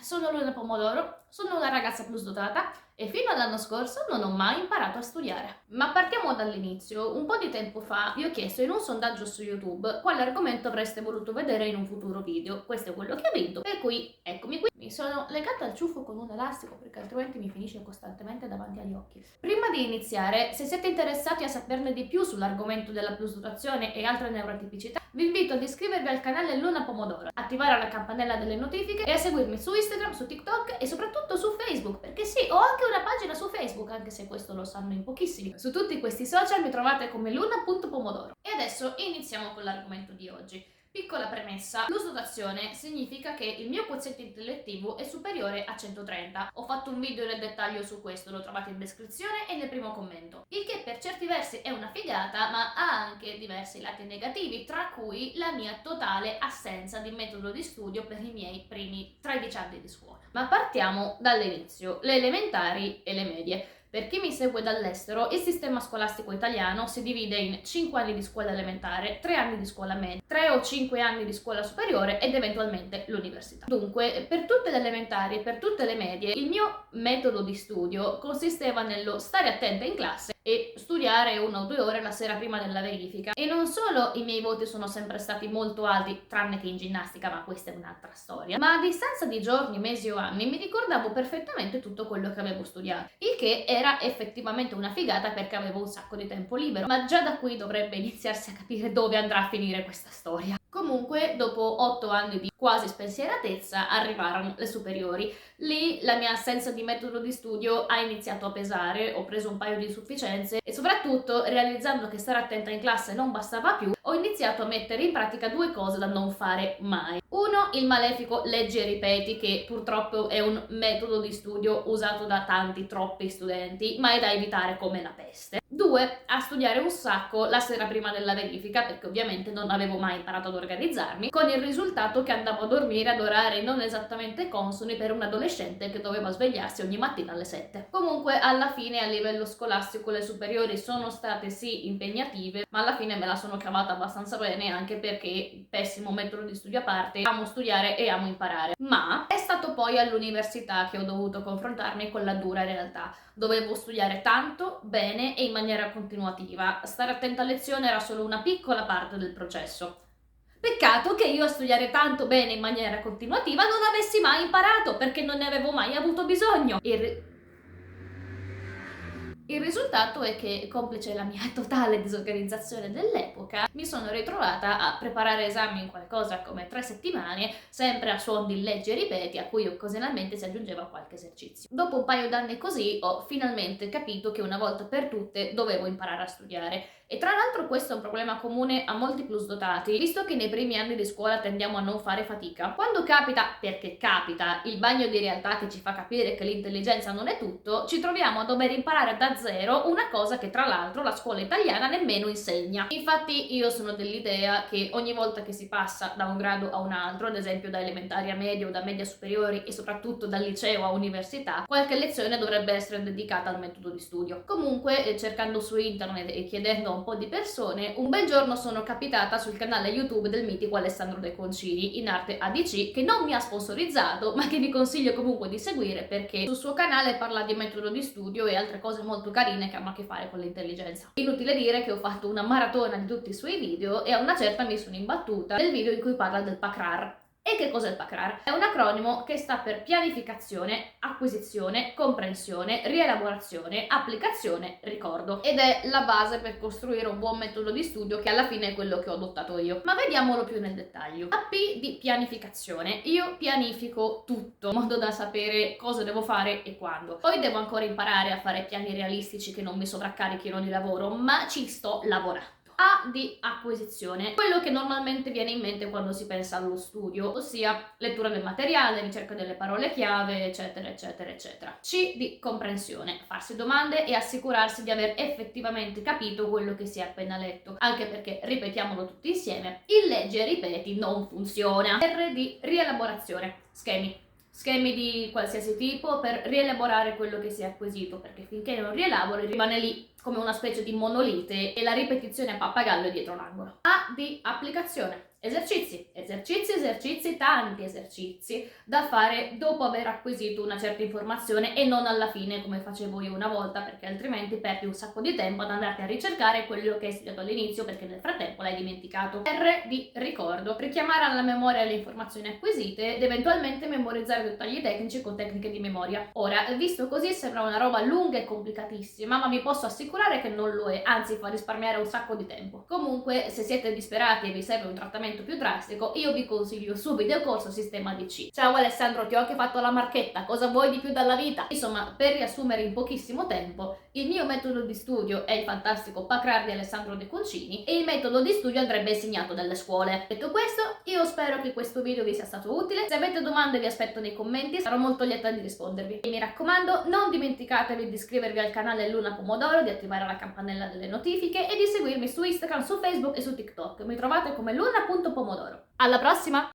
sono Luna Pomodoro, sono una ragazza plus dotata e fino all'anno scorso non ho mai imparato a studiare. Ma partiamo dall'inizio. Un po' di tempo fa vi ho chiesto in un sondaggio su YouTube quale argomento avreste voluto vedere in un futuro video. Questo è quello che ha vinto, per cui eccomi qui. Mi sono legata al ciuffo con un elastico perché altrimenti mi finisce costantemente davanti agli occhi. Prima di iniziare, se siete interessati a saperne di più sull'argomento della plusdotazione e altre neurotipicità, vi invito ad iscrivervi al canale Luna Pomodoro, attivare la campanella delle notifiche e a seguirmi su Instagram, su TikTok e soprattutto su Facebook, perché sì, ho anche una pagina su Facebook, anche se questo lo sanno in pochissimi. Su tutti questi social mi trovate come luna.pomodoro. E adesso iniziamo con l'argomento di oggi. Piccola premessa, plusdotazione significa che il mio quoziente intellettivo è superiore a 130. Ho fatto un video nel dettaglio su questo, lo trovate in descrizione e nel primo commento. Il che per certi versi è una figata, ma ha anche diversi lati negativi, tra cui la mia totale assenza di metodo di studio per i miei primi 13 anni di scuola. Ma partiamo dall'inizio, le elementari e le medie. Per chi mi segue dall'estero, il sistema scolastico italiano si divide in 5 anni di scuola elementare, 3 anni di scuola media, 3 o 5 anni di scuola superiore ed eventualmente l'università. Dunque, per tutte le elementari e per tutte le medie, il mio metodo di studio consisteva nello stare attenta in classe e studiare 1 o 2 ore la sera prima della verifica. E non solo i miei voti sono sempre stati molto alti, tranne che in ginnastica, ma questa è un'altra storia, ma a distanza di giorni, mesi o anni mi ricordavo perfettamente tutto quello che avevo studiato, il che era effettivamente una figata perché avevo un sacco di tempo libero, ma già da qui dovrebbe iniziarsi a capire dove andrà a finire questa storia. Comunque, dopo 8 anni di quasi spensieratezza, arrivarono le superiori. Lì la mia assenza di metodo di studio ha iniziato a pesare, ho preso un paio di insufficienze e soprattutto, realizzando che stare attenta in classe non bastava più, ho iniziato a mettere in pratica 2 cose da non fare mai. Uno, il malefico leggi e ripeti, che purtroppo è un metodo di studio usato da troppi studenti, ma è da evitare come la peste. 2, a studiare un sacco la sera prima della verifica, perché ovviamente non avevo mai imparato ad organizzarmi, con il risultato che andavo a dormire ad orari non esattamente consoni per un adolescente che doveva svegliarsi ogni mattina alle 7. Comunque, alla fine, a livello scolastico, le superiori sono state sì impegnative, ma alla fine me la sono cavata abbastanza bene, anche perché, pessimo metodo di studio a parte, amo studiare e amo imparare. Ma è stato poi all'università che ho dovuto confrontarmi con la dura realtà. Dovevo studiare tanto, bene e in maniera continuativa. Stare attenta a lezione era solo una piccola parte del processo. Peccato che io a studiare tanto bene in maniera continuativa non avessi mai imparato, perché non ne avevo mai avuto bisogno. Il risultato è che, complice la mia totale disorganizzazione dell'epoca, mi sono ritrovata a preparare esami in qualcosa come 3 settimane, sempre a suon di leggi e ripeti, a cui occasionalmente si aggiungeva qualche esercizio. Dopo un paio d'anni così, ho finalmente capito che una volta per tutte dovevo imparare a studiare. E tra l'altro questo è un problema comune a molti plusdotati, visto che nei primi anni di scuola tendiamo a non fare fatica. Quando capita, perché capita, il bagno di realtà che ci fa capire che l'intelligenza non è tutto, ci troviamo a dover imparare da zero una cosa che tra l'altro la scuola italiana nemmeno insegna. Infatti io sono dell'idea che ogni volta che si passa da un grado a un altro, ad esempio da elementari a medio, da media a superiori e soprattutto dal liceo a università, qualche lezione dovrebbe essere dedicata al metodo di studio. Comunque, cercando su internet e chiedendo a un po' di persone, un bel giorno sono capitata sul canale YouTube del mitico Alessandro De Concini, in arte ADC, che non mi ha sponsorizzato, ma che vi consiglio comunque di seguire perché sul suo canale parla di metodo di studio e altre cose molto carine che hanno a che fare con l'intelligenza. Inutile dire che ho fatto una maratona di tutti i suoi video e a una certa mi sono imbattuta nel video in cui parla del PACRAR. E che cos'è il PACRAR? È un acronimo che sta per pianificazione, acquisizione, comprensione, rielaborazione, applicazione, ricordo. Ed è la base per costruire un buon metodo di studio che alla fine è quello che ho adottato io. Ma vediamolo più nel dettaglio. A P di pianificazione, io pianifico tutto, in modo da sapere cosa devo fare e quando. Poi devo ancora imparare a fare piani realistici che non mi sovraccarichino di lavoro, ma ci sto lavorando. A di acquisizione, quello che normalmente viene in mente quando si pensa allo studio, ossia lettura del materiale, ricerca delle parole chiave, eccetera, eccetera, eccetera. C di comprensione, farsi domande e assicurarsi di aver effettivamente capito quello che si è appena letto, anche perché, ripetiamolo tutti insieme, il leggi e ripeti non funziona. R di rielaborazione, schemi di qualsiasi tipo per rielaborare quello che si è acquisito, perché finché non rielabori rimane lì come una specie di monolite e la ripetizione a pappagallo è dietro l'angolo. A di applicazione, Esercizi, esercizi, esercizi, tanti esercizi da fare dopo aver acquisito una certa informazione e non alla fine come facevo io una volta, perché altrimenti perdi un sacco di tempo ad andarti a ricercare quello che hai studiato all'inizio perché nel frattempo l'hai dimenticato. R di ricordo, richiamare alla memoria le informazioni acquisite ed eventualmente memorizzare dettagli tecnici con tecniche di memoria. Ora, visto così sembra una roba lunga e complicatissima, ma vi posso assicurare che non lo è, anzi fa risparmiare un sacco di tempo. Comunque, se siete disperati e vi serve un trattamento più drastico, io vi consiglio il suo videocorso Sistema DC. Ciao Alessandro, ti ho anche fatto la marchetta, cosa vuoi di più dalla vita? Insomma, per riassumere in pochissimo tempo, il mio metodo di studio è il fantastico Pacrar di Alessandro De Concini e il metodo di studio andrebbe insegnato dalle scuole. Detto questo, io spero che questo video vi sia stato utile. Se avete domande vi aspetto nei commenti, sarò molto lieta di rispondervi. E mi raccomando, non dimenticatevi di iscrivervi al canale Luna Pomodoro, di attivare la campanella delle notifiche e di seguirmi su Instagram, su Facebook e su TikTok. Mi trovate come luna.pomodoro. Alla prossima!